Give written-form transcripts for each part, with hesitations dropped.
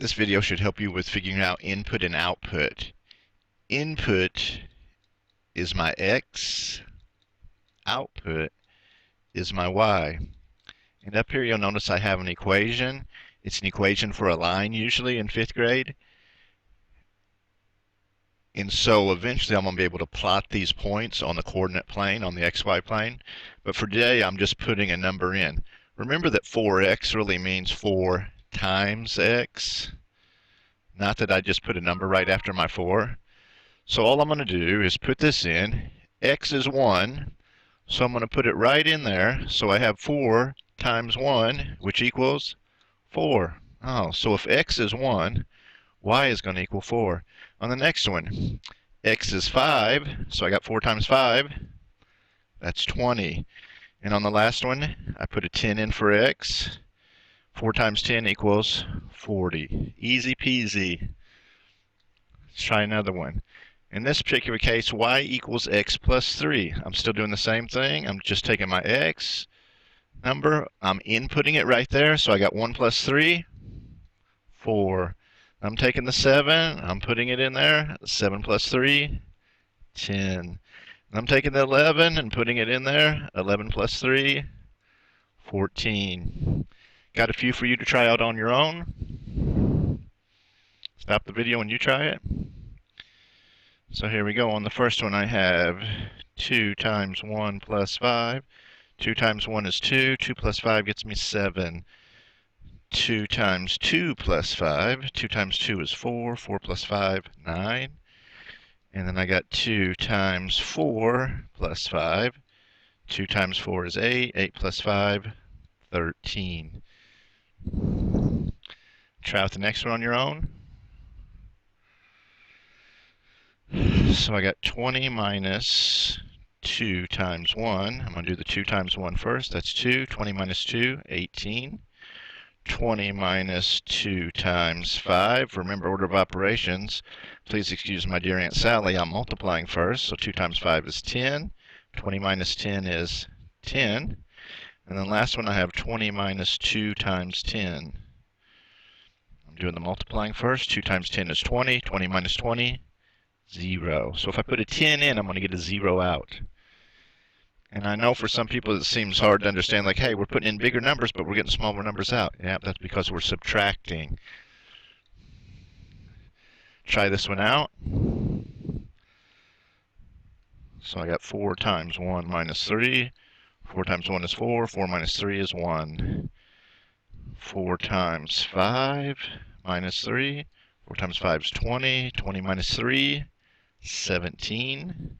This video should help you with figuring out input and output. Input is my x, output is my y. And up here you'll notice I have an equation. It's an equation for a line usually in 5th grade. And so eventually I'm going to be able to plot these points on the coordinate plane, on the xy plane. But for today I'm just putting a number in. Remember that 4x really means 4 times x. Not that I just put a number right after my 4. So all I'm going to do is put this in. X is 1, so I'm going to put it right in there. So I have 4 times 1, which equals 4. Oh, so if x is 1, y is going to equal 4. On the next one, x is 5, so I got 4 times 5. That's 20. And on the last one, I put a 10 in for x. 4 times 10 equals 40. Easy peasy. Let's try another one. In this particular case, y equals x plus 3. I'm still doing the same thing. I'm just taking my x number. I'm inputting it right there. So I got 1 plus 3, 4. I'm taking the 7. I'm putting it in there. 7 plus 3, 10. I'm taking the 11 and putting it in there. 11 plus 3, 14. Got a few for you to try out on your own. Stop the video when you try it. So here we go. On the first one I have 2 times 1 plus 5. 2 times 1 is 2. 2 plus 5 gets me 7. 2 times 2 plus 5. 2 times 2 is 4. 4 plus 5, 9. And then I got 2 times 4 plus 5. 2 times 4 is 8. 8 plus 5, 13. Try out the next one on your own. So I got 20 minus 2 times 1. I'm going to do the 2 times 1 first. That's 2. 20 minus 2, 18. 20 minus 2 times 5. Remember order of operations. Please excuse my dear Aunt Sally. I'm multiplying first. So 2 times 5 is 10. 20 minus 10 is 10. And then last one I have 20 minus 2 times 10. I'm doing the multiplying first. 2 times 10 is 20. 20 minus 20, 0. So if I put a 10 in, I'm going to get a 0 out. And I know for some people it seems hard to understand, like, hey, we're putting in bigger numbers, but we're getting smaller numbers out. Yeah, that's because we're subtracting. Try this one out. So I got 4 times 1 minus 3. 4 times 1 is 4. 4 minus 3 is 1. 4 times 5 minus 3. 4 times 5 is 20. 20 minus 3, 17.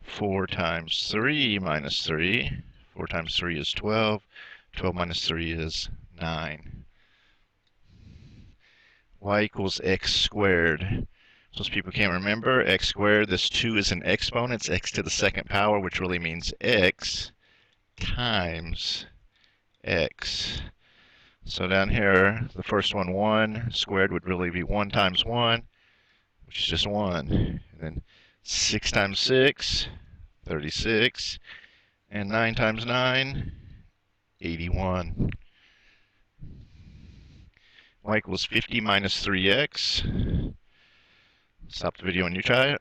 4 times 3 minus 3. 4 times 3 is 12. 12 minus 3 is 9. Y equals x squared. So people can't remember, x squared, this 2 is an exponent. It's x to the second power, which really means x times x. So down here, the first one, 1 squared would really be 1 times 1, which is just 1. And then 6 times 6, 36. And 9 times 9, 81. Y equals 50 minus 3x. Stop the video and you try it.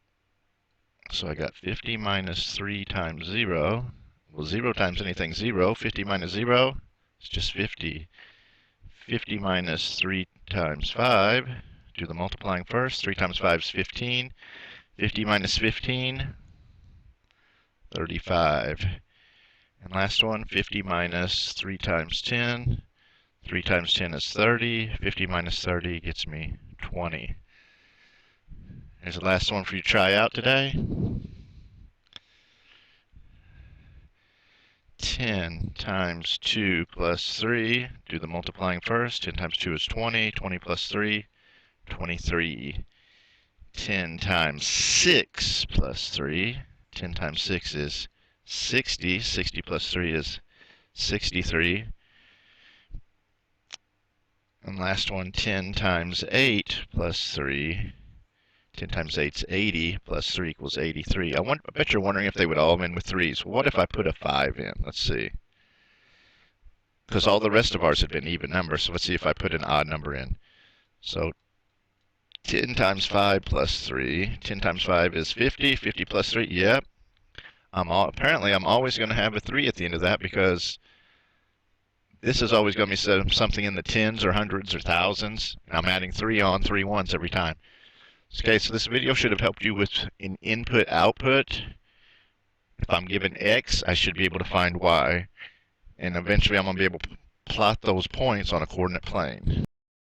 So I got 50 minus 3 times 0. Well, 0 times anything 0. 50 minus 0 is just 50. 50 minus 3 times 5. Do the multiplying first. 3 times 5 is 15. 50 minus 15, 35. And last one, 50 minus 3 times 10. 3 times 10 is 30. 50 minus 30 gets me 20. Here's the last one for you to try out today. 10 times 2 plus 3. Do the multiplying first. 10 times 2 is 20. 20 plus 3, 23. 10 times 6 plus 3. 10 times 6 is 60. 60 plus 3 is 63. And last one, 10 times 8 plus 3. 10 times 8 is 80, plus 3 equals 83. I bet you're wondering if they would all end with 3s. What if I put a 5 in? Let's see. Because all the rest of ours have been even numbers, so let's see if I put an odd number in. So 10 times 5 plus 3. 10 times 5 is 50. 50 plus 3, yep. Apparently, I'm always going to have a 3 at the end of that because this is always going to be something in the tens or hundreds or thousands. And I'm adding 3 on, 3 ones every time. Okay, so this video should have helped you with an input-output. If I'm given X, I should be able to find Y. And eventually, I'm going to be able to plot those points on a coordinate plane.